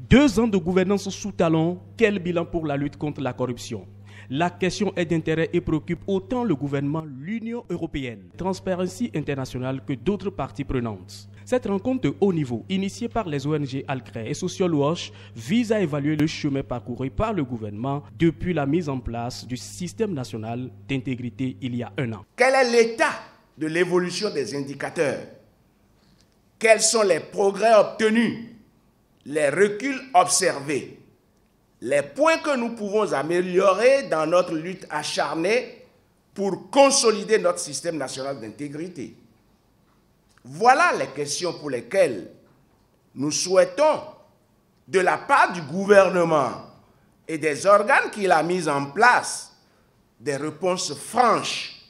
2 ans de gouvernance sous talon, quel bilan pour la lutte contre la corruption? La question est d'intérêt et préoccupe autant le gouvernement, l'Union européenne, Transparency International que d'autres parties prenantes. Cette rencontre de haut niveau, initiée par les ONG Alcré et Social Watch, vise à évaluer le chemin parcouru par le gouvernement depuis la mise en place du système national d'intégrité il y a 1 an. Quel est l'état de l'évolution des indicateurs? Quels sont les progrès obtenus, les reculs observés, les points que nous pouvons améliorer dans notre lutte acharnée pour consolider notre système national d'intégrité? Voilà les questions pour lesquelles nous souhaitons, de la part du gouvernement et des organes qu'il a mis en place, des réponses franches,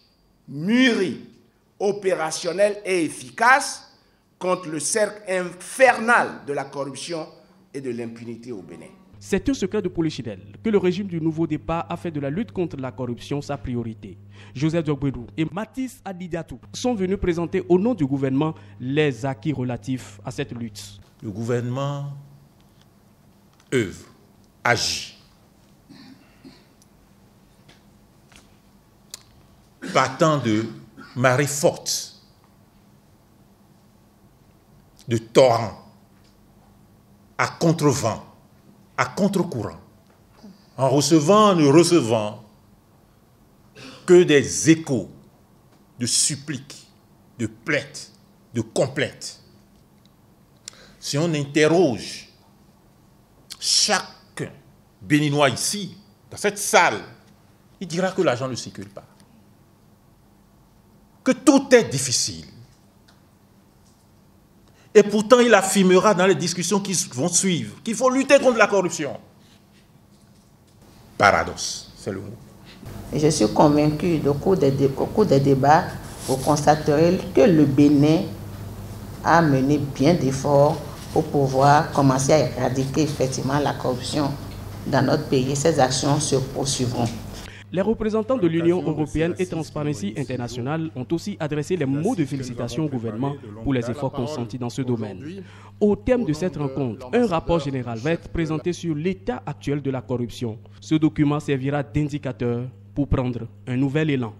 mûries, opérationnelles et efficaces contre le cercle infernal de la corruption et de l'impunité au Bénin. C'est un secret de polichinelle que le régime du nouveau départ a fait de la lutte contre la corruption sa priorité. Joseph Diogbedou et Mathis Adidatou sont venus présenter au nom du gouvernement les acquis relatifs à cette lutte. Le gouvernement œuvre, agit, partant de marées fortes, de torrents, à contre-vent, à contre-courant, en recevant, ne recevant que des échos de suppliques, de plaintes, de complaintes. Si on interroge chaque Béninois ici, dans cette salle, il dira que l'argent ne circule pas, que tout est difficile. Et pourtant, il affirmera dans les discussions qui vont suivre qu'il faut lutter contre la corruption. Paradoxe, c'est le mot. Je suis convaincu qu'au cours des débats, vous constaterez que le Bénin a mené bien d'efforts pour pouvoir commencer à éradiquer effectivement la corruption dans notre pays. Ces actions se poursuivront. Les représentants de l'Union européenne et Transparency International ont aussi adressé les mots de félicitations au gouvernement pour les efforts consentis dans ce domaine. Au terme de cette rencontre, un rapport général va être présenté sur l'état actuel de la corruption. Ce document servira d'indicateur pour prendre un nouvel élan.